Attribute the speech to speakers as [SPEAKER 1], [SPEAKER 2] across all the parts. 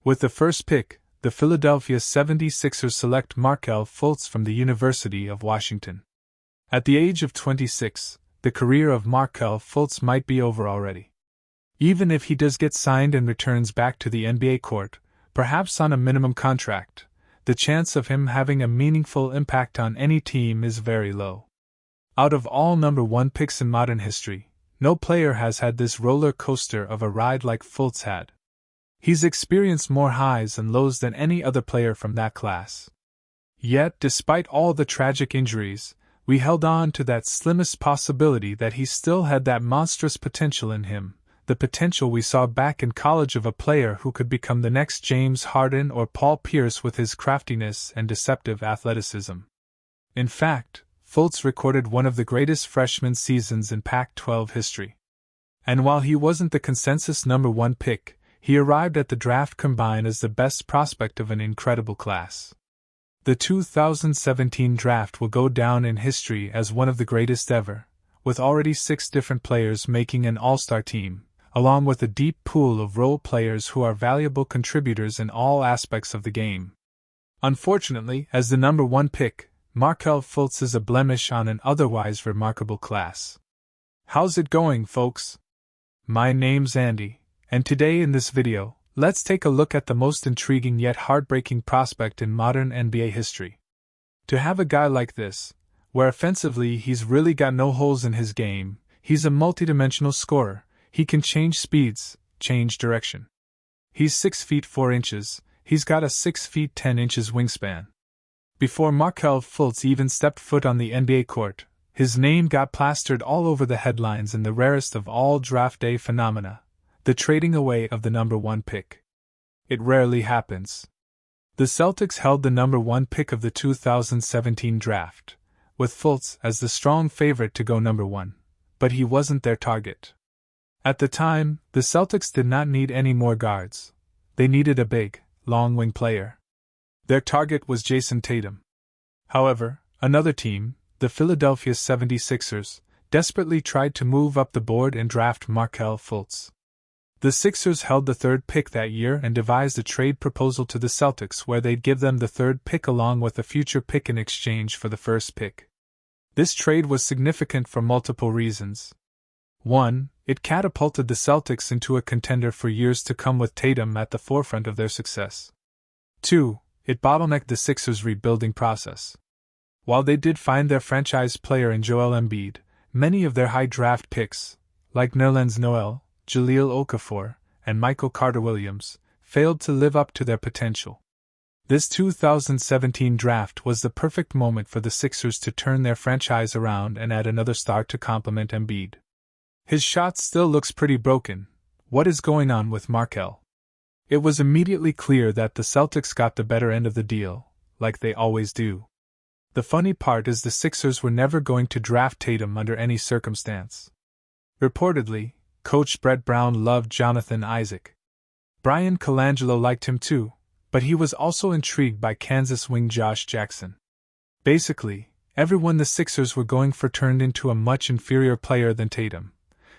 [SPEAKER 1] With the first pick, the Philadelphia 76ers select Markelle Fultz from the University of Washington. At the age of 26, the career of Markelle Fultz might be over already. Even if he does get signed and returns back to the NBA court, perhaps on a minimum contract, the chance of him having a meaningful impact on any team is very low. Out of all number 1 picks in modern history, no player has had this roller coaster of a ride like Fultz had. He's experienced more highs and lows than any other player from that class. Yet, despite all the tragic injuries, we held on to that slimmest possibility that he still had that monstrous potential in him, the potential we saw back in college of a player who could become the next James Harden or Paul Pierce with his craftiness and deceptive athleticism. In fact, Fultz recorded one of the greatest freshman seasons in Pac-12 history. And while he wasn't the consensus number 1 pick, he arrived at the draft combine as the best prospect of an incredible class. The 2017 draft will go down in history as one of the greatest ever, with already 6 different players making an all-star team, along with a deep pool of role players who are valuable contributors in all aspects of the game. Unfortunately, as the number 1 pick, Markelle Fultz is a blemish on an otherwise remarkable class. How's it going, folks? My name's Andy, and today in this video, let's take a look at the most intriguing yet heartbreaking prospect in modern NBA history. To have a guy like this, where offensively he's really got no holes in his game, he's a multidimensional scorer, he can change speeds, change direction. He's 6 feet 4 inches, he's got a 6 feet 10 inches wingspan. Before Markelle Fultz even stepped foot on the NBA court, his name got plastered all over the headlines in the rarest of all draft day phenomena, the trading away of the number 1 pick. It rarely happens. The Celtics held the number 1 pick of the 2017 draft, with Fultz as the strong favorite to go number 1, but he wasn't their target. At the time, the Celtics did not need any more guards. They needed a big, long wing player. Their target was Jason Tatum. However, another team, the Philadelphia 76ers, desperately tried to move up the board and draft Markelle Fultz. The Sixers held the 3rd pick that year and devised a trade proposal to the Celtics where they'd give them the 3rd pick along with a future pick in exchange for the 1st pick. This trade was significant for multiple reasons. 1. It catapulted the Celtics into a contender for years to come with Tatum at the forefront of their success. 2. It bottlenecked the Sixers' rebuilding process. While they did find their franchise player in Joel Embiid, many of their high draft picks, like Nerlens Noel, Jahlil Okafor, and Michael Carter-Williams, failed to live up to their potential. This 2017 draft was the perfect moment for the Sixers to turn their franchise around and add another star to complement Embiid. His shot still looks pretty broken. What is going on with Markelle? It was immediately clear that the Celtics got the better end of the deal, like they always do. The funny part is the Sixers were never going to draft Tatum under any circumstance. Reportedly, Coach Brett Brown loved Jonathan Isaac. Brian Colangelo liked him too, but he was also intrigued by Kansas wing Josh Jackson. Basically, everyone the Sixers were going for turned into a much inferior player than Tatum.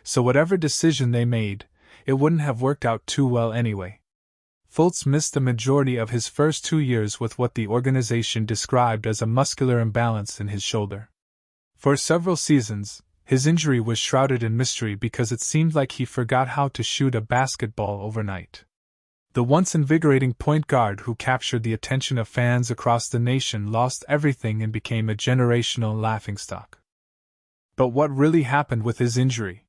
[SPEAKER 1] So whatever decision they made, it wouldn't have worked out too well anyway. Fultz missed the majority of his first 2 years with what the organization described as a muscular imbalance in his shoulder. For several seasons, his injury was shrouded in mystery because it seemed like he forgot how to shoot a basketball overnight. The once invigorating point guard who captured the attention of fans across the nation lost everything and became a generational laughingstock. But what really happened with his injury?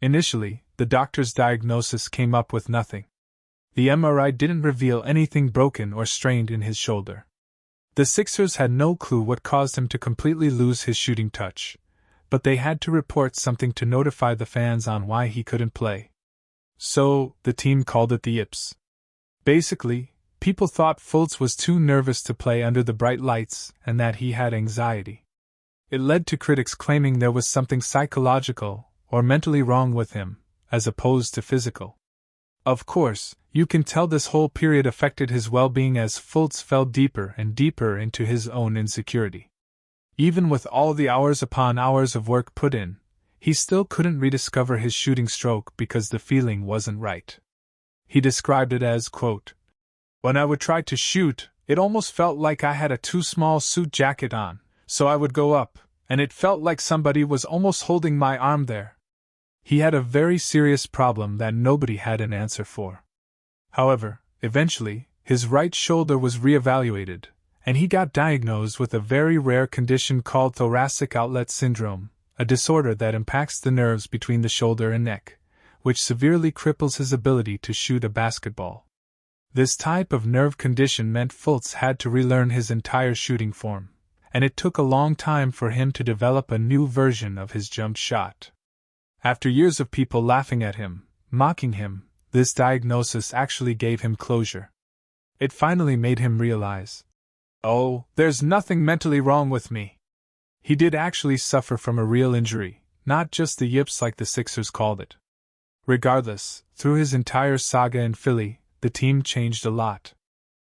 [SPEAKER 1] Initially, the doctor's diagnosis came up with nothing. The MRI didn't reveal anything broken or strained in his shoulder. The Sixers had no clue what caused him to completely lose his shooting touch, but they had to report something to notify the fans on why he couldn't play. So, the team called it the yips. Basically, people thought Fultz was too nervous to play under the bright lights and that he had anxiety. It led to critics claiming there was something psychological or mentally wrong with him, as opposed to physical. Of course, you can tell this whole period affected his well-being as Fultz fell deeper and deeper into his own insecurity. Even with all the hours upon hours of work put in, he still couldn't rediscover his shooting stroke because the feeling wasn't right. He described it as, quote, When I would try to shoot, it almost felt like I had a too small suit jacket on, so I would go up, and it felt like somebody was almost holding my arm there. He had a very serious problem that nobody had an answer for. However, eventually, his right shoulder was reevaluated, and he got diagnosed with a very rare condition called thoracic outlet syndrome, a disorder that impacts the nerves between the shoulder and neck, which severely cripples his ability to shoot a basketball. This type of nerve condition meant Fultz had to relearn his entire shooting form, and it took a long time for him to develop a new version of his jump shot. After years of people laughing at him, mocking him, this diagnosis actually gave him closure. It finally made him realize, oh, there's nothing mentally wrong with me. He did actually suffer from a real injury, not just the yips like the Sixers called it. Regardless, through his entire saga in Philly, the team changed a lot.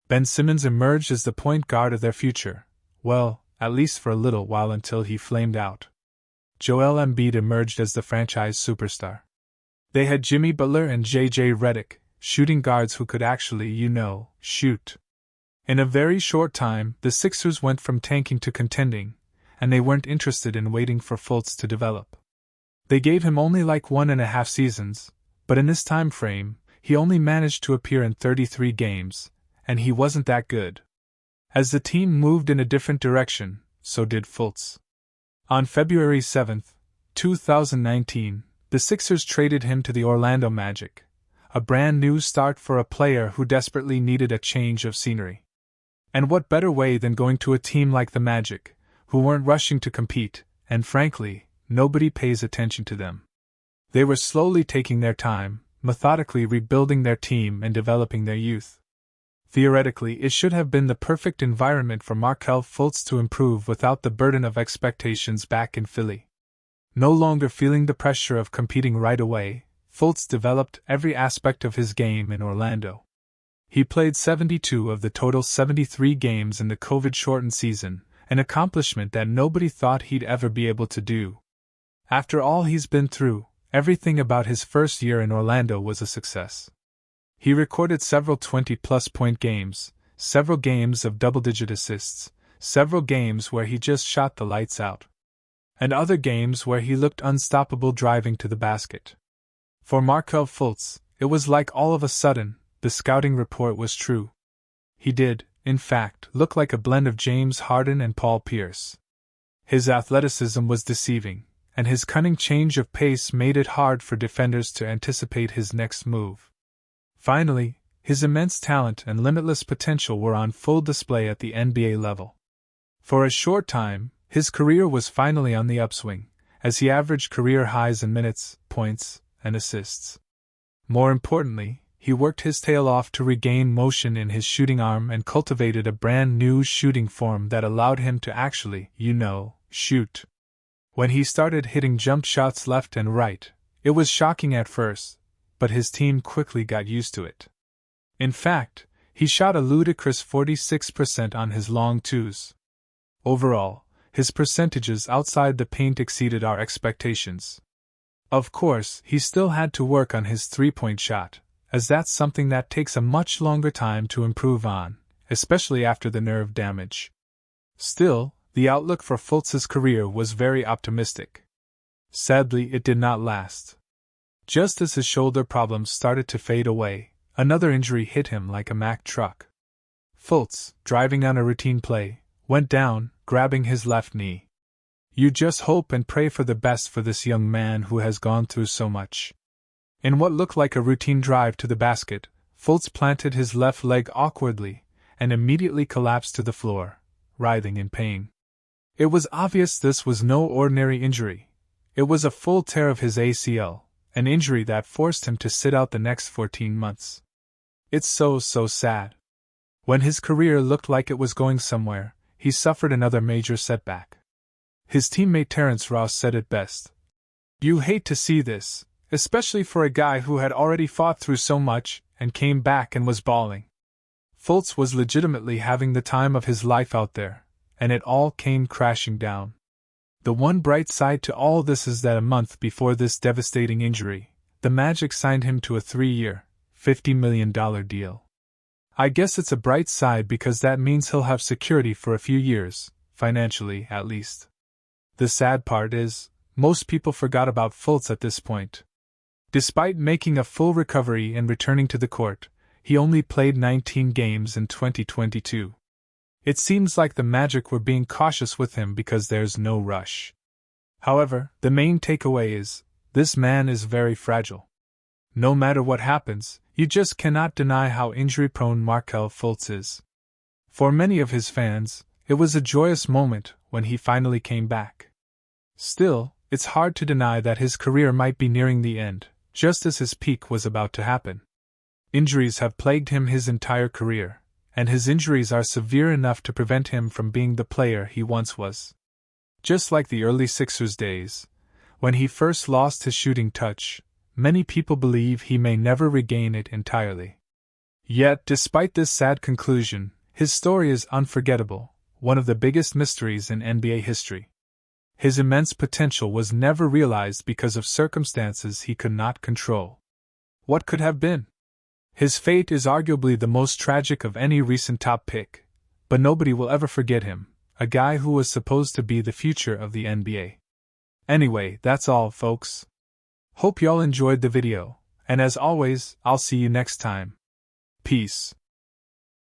[SPEAKER 1] Ben Simmons emerged as the point guard of their future, well, at least for a little while until he flamed out. Joel Embiid emerged as the franchise superstar. They had Jimmy Butler and J.J. Redick, shooting guards who could actually, shoot. In a very short time, the Sixers went from tanking to contending, and they weren't interested in waiting for Fultz to develop. They gave him only like 1.5 seasons, but in this time frame, he only managed to appear in 33 games, and he wasn't that good. As the team moved in a different direction, so did Fultz. On February 7, 2019, the Sixers traded him to the Orlando Magic, a brand new start for a player who desperately needed a change of scenery. And what better way than going to a team like the Magic, who weren't rushing to compete, and frankly, nobody pays attention to them. They were slowly taking their time, methodically rebuilding their team and developing their youth. Theoretically, it should have been the perfect environment for Markelle Fultz to improve without the burden of expectations back in Philly. No longer feeling the pressure of competing right away, Fultz developed every aspect of his game in Orlando. He played 72 of the total 73 games in the COVID-shortened season, an accomplishment that nobody thought he'd ever be able to do. After all he's been through, everything about his first year in Orlando was a success. He recorded several 20-plus point games, several games of double-digit assists, several games where he just shot the lights out, and other games where he looked unstoppable driving to the basket. For Markelle Fultz, it was like all of a sudden, the scouting report was true. He did, in fact, look like a blend of James Harden and Paul Pierce. His athleticism was deceiving, and his cunning change of pace made it hard for defenders to anticipate his next move. Finally, his immense talent and limitless potential were on full display at the NBA level. For a short time, his career was finally on the upswing, as he averaged career highs in minutes, points, and assists. More importantly, he worked his tail off to regain motion in his shooting arm and cultivated a brand new shooting form that allowed him to actually, shoot. When he started hitting jump shots left and right, it was shocking at first, but his team quickly got used to it. In fact, he shot a ludicrous 46% on his long twos. Overall, his percentages outside the paint exceeded our expectations. Of course, he still had to work on his three-point shot, as that's something that takes a much longer time to improve on, especially after the nerve damage. Still, the outlook for Fultz's career was very optimistic. Sadly, it did not last. Just as his shoulder problems started to fade away, another injury hit him like a Mack truck. Fultz, driving on a routine play, went down, grabbing his left knee. You just hope and pray for the best for this young man who has gone through so much. In what looked like a routine drive to the basket, Fultz planted his left leg awkwardly and immediately collapsed to the floor, writhing in pain. It was obvious this was no ordinary injury. It was a full tear of his ACL, an injury that forced him to sit out the next 14 months. It's so sad. When his career looked like it was going somewhere, he suffered another major setback. His teammate Terrence Ross said it best. You hate to see this, especially for a guy who had already fought through so much and came back and was balling. Fultz was legitimately having the time of his life out there, and it all came crashing down. The one bright side to all this is that a month before this devastating injury, the Magic signed him to a 3-year, $50 million deal. I guess it's a bright side because that means he'll have security for a few years, financially at least. The sad part is, most people forgot about Fultz at this point. Despite making a full recovery and returning to the court, he only played 19 games in 2022. It seems like the Magic were being cautious with him because there's no rush. However, the main takeaway is, this man is very fragile. No matter what happens, you just cannot deny how injury-prone Markelle Fultz is. For many of his fans, it was a joyous moment when he finally came back. Still, it's hard to deny that his career might be nearing the end, just as his peak was about to happen. Injuries have plagued him his entire career, and his injuries are severe enough to prevent him from being the player he once was. Just like the early Sixers days, when he first lost his shooting touch, many people believe he may never regain it entirely. Yet, despite this sad conclusion, his story is unforgettable, one of the biggest mysteries in NBA history. His immense potential was never realized because of circumstances he could not control. What could have been? His fate is arguably the most tragic of any recent top pick, but nobody will ever forget him, a guy who was supposed to be the future of the NBA. Anyway, that's all, folks. Hope y'all enjoyed the video, and as always, I'll see you next time. Peace.